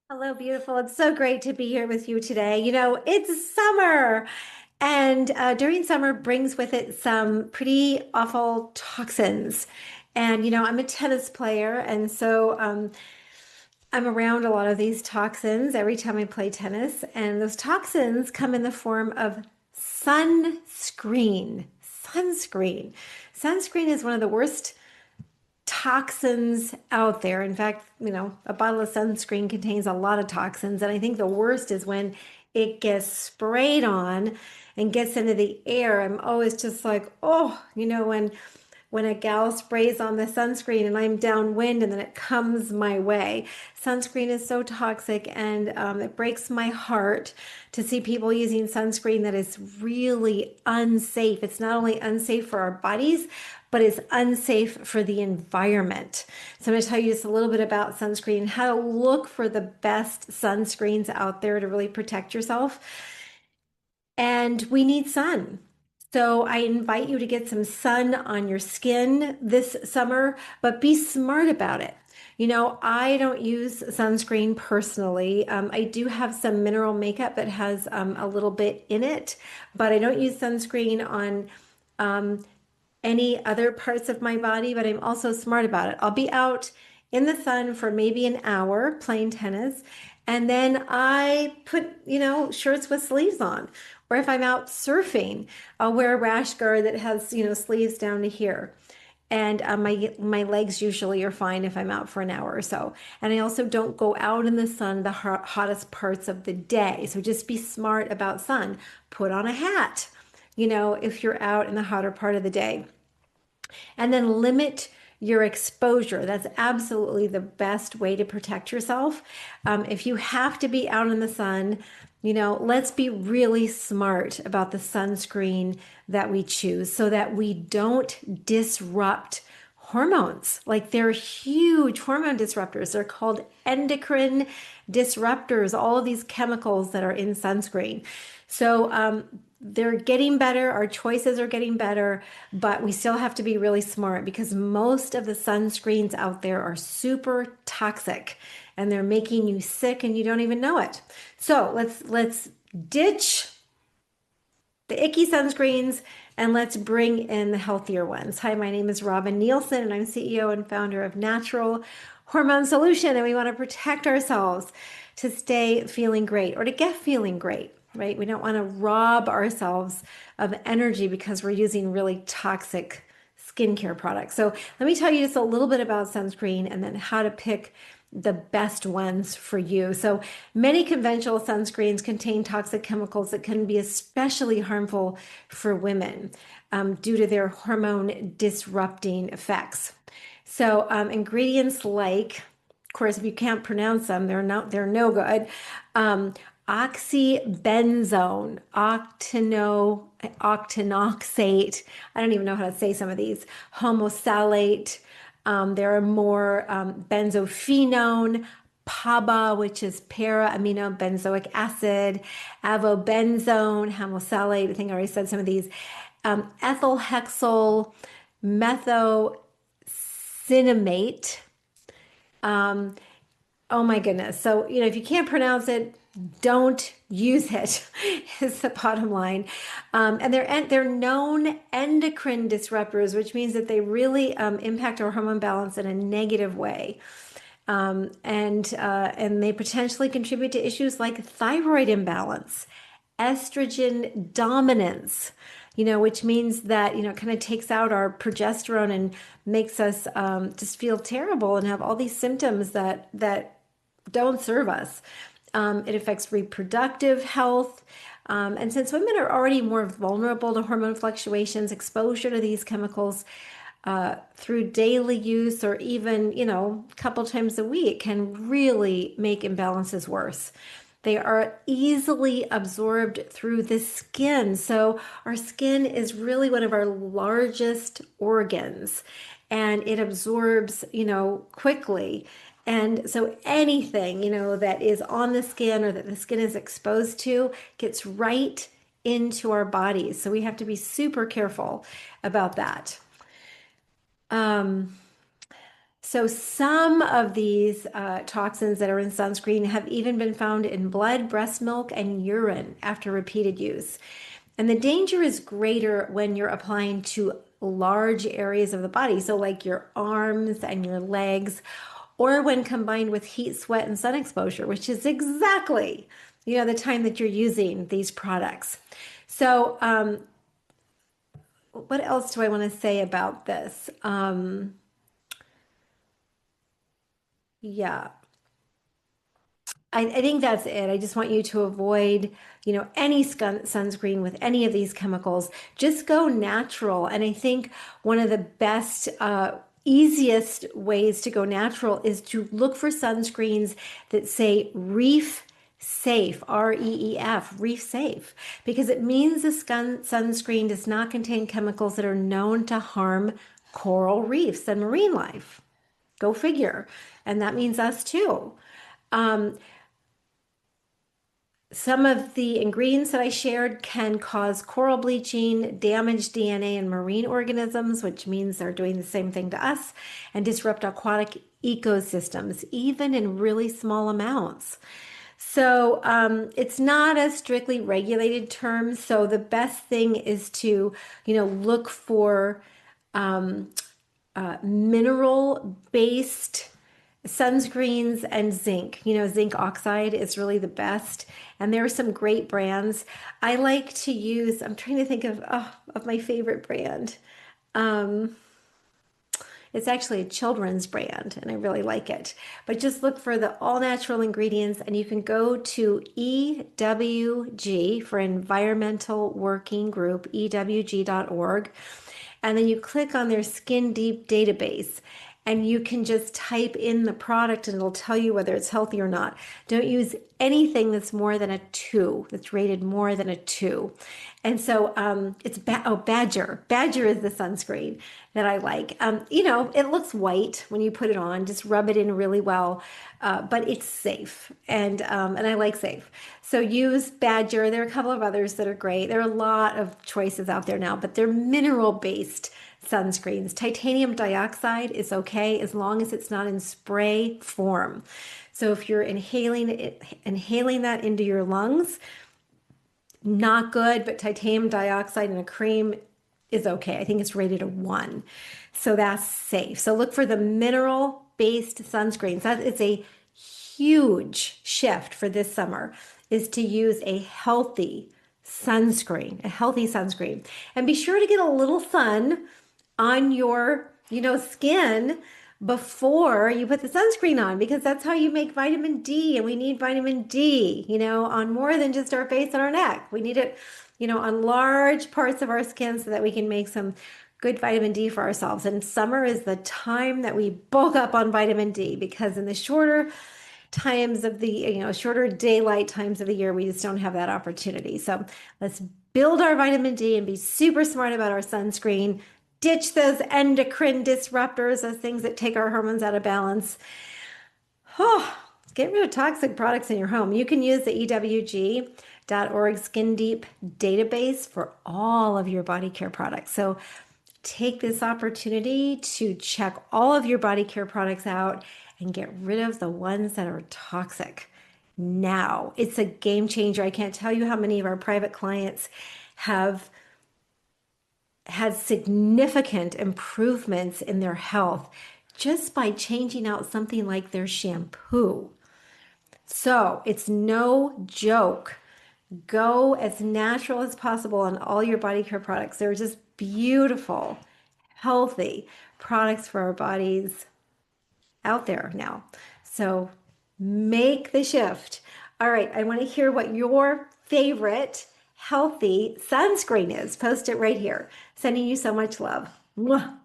Hello, beautiful. It's so great to be here with you today. It's summer, and during summer brings with it some pretty awful toxins. And, I'm a tennis player, and so I'm around a lot of these toxins every time I play tennis. And those toxins come in the form of sunscreen. Sunscreen. Sunscreen is one of the worst toxins out there. In fact, a bottle of sunscreen contains a lot of toxins. And I think the worst is when it gets sprayed on and gets into the air. I'm always just like, oh, when a gal sprays on the sunscreen and I'm downwind and then it comes my way. Sunscreen is so toxic, and it breaks my heart to see people using sunscreen that is really unsafe. It's not only unsafe for our bodies, but it's unsafe for the environment. So I'm going to tell you just a little bit about sunscreen, how to look for the best sunscreens out there to really protect yourself. And we need sun. So I invite you to get some sun on your skin this summer, but be smart about it. I don't use sunscreen personally. I do have some mineral makeup that has a little bit in it, but I don't use sunscreen on any other parts of my body, but I'm also smart about it. I'll be out in the sun for maybe an hour playing tennis, and then I put, shirts with sleeves on. Or if I'm out surfing, I'll wear a rash guard that has, sleeves down to here. And my legs usually are fine if I'm out for an hour or so. And I also don't go out in the sun the hottest parts of the day. So just be smart about sun. Put on a hat, if you're out in the hotter part of the day. And then limit your exposure. That's absolutely the best way to protect yourself. If you have to be out in the sun, let's be really smart about the sunscreen that we choose so that we don't disrupt hormones. Like, they're huge hormone disruptors. They're called endocrine disruptors, all of these chemicals that are in sunscreen. So they're getting better. Our choices are getting better, but we still have to be really smart because most of the sunscreens out there are super toxic and they're making you sick and you don't even know it. So let's ditch the icky sunscreens and let's bring in the healthier ones. Hi, my name is Robin Nielsen and I'm CEO and founder of Natural Hormone Solution, and we want to protect ourselves to stay feeling great or to get feeling great, right? We don't want to rob ourselves of energy because we're using really toxic skincare products. So let me tell you just a little bit about sunscreen and then how to pick the best ones for you. So many conventional sunscreens contain toxic chemicals that can be especially harmful for women due to their hormone disrupting effects. So ingredients like, of course, if you can't pronounce them, they're no good. Oxybenzone, octinoxate. I don't even know how to say some of these. Homosalate. There are more benzophenone, PABA, which is para-amino benzoic acid, avobenzone, homosalate. I think I already said some of these. Ethyl hexyl, methocinamate. Oh my goodness. So, if you can't pronounce it, don't use it, is the bottom line. And they're known endocrine disruptors, which means that they really impact our hormone balance in a negative way. And they potentially contribute to issues like thyroid imbalance, estrogen dominance, which means that, it kind of takes out our progesterone and makes us just feel terrible and have all these symptoms that don't serve us. It affects reproductive health. And since women are already more vulnerable to hormone fluctuations, exposure to these chemicals through daily use or even, a couple times a week can really make imbalances worse. They are easily absorbed through the skin. So our skin is really one of our largest organs and it absorbs, quickly. And so anything, that is on the skin or that the skin is exposed to gets right into our bodies. So we have to be super careful about that. So some of these toxins that are in sunscreen have even been found in blood, breast milk, and urine after repeated use. And the danger is greater when you're applying to large areas of the body, so like your arms and your legs, or when combined with heat, sweat, and sun exposure, which is exactly, the time that you're using these products. So, what else do I want to say about this? Yeah, I think that's it. I just want you to avoid, any sunscreen with any of these chemicals. Just go natural. And I think one of the best, easiest ways to go natural is to look for sunscreens that say reef safe, REEF, reef safe, because it means the sunscreen does not contain chemicals that are known to harm coral reefs and marine life. Go figure. And that means us too. Um, Some of the ingredients that I shared can cause coral bleaching, damage DNA in marine organisms, which means they're doing the same thing to us, and disrupt aquatic ecosystems, even in really small amounts. So it's not a strictly regulated term. So the best thing is to, look for mineral-based sunscreens and zinc. Zinc oxide is really the best. And there are some great brands. I like to use, I'm trying to think of my favorite brand. Um, it's actually a children's brand, and I really like it. But just look for the all natural ingredients, and you can go to EWG for Environmental Working Group, EWG.org. And then you click on their Skin Deep database, and you can just type in the product and it'll tell you whether it's healthy or not. Don't use anything that's more than a 2, that's rated more than a 2. And so it's Badger. Badger is the sunscreen that I like. It looks white when you put it on. Just rub it in really well, but it's safe, and I like safe. So use Badger. There are a couple of others that are great. There are a lot of choices out there now, but they're mineral-based sunscreens. Titanium dioxide is okay as long as it's not in spray form. So if you're inhaling that into your lungs, not good, but titanium dioxide in a cream is okay. I think it's rated a 1. So that's safe. So look for the mineral-based sunscreens. That is a huge shift for this summer, is to use a healthy sunscreen. And be sure to get a little sun on your, skin before you put the sunscreen on, because that's how you make vitamin D. And we need vitamin D, on more than just our face and our neck. We need it, on large parts of our skin so that we can make some good vitamin D for ourselves. And summer is the time that we bulk up on vitamin D, because in the shorter times of the, shorter daylight times of the year, we just don't have that opportunity. So let's build our vitamin D and be super smart about our sunscreen. Ditch those endocrine disruptors, those things that take our hormones out of balance. Oh, get rid of toxic products in your home. You can use the EWG.org Skin Deep database for all of your body care products. So take this opportunity to check all of your body care products out and get rid of the ones that are toxic now. It's a game changer. I can't tell you how many of our private clients have had significant improvements in their health just by changing out something like their shampoo. So it's no joke. Go as natural as possible on all your body care products. They're just beautiful, healthy products for our bodies out there now. So make the shift. All right, I want to hear what your favorite healthy sunscreen is. Post it right here. Sending you so much love. Mwah.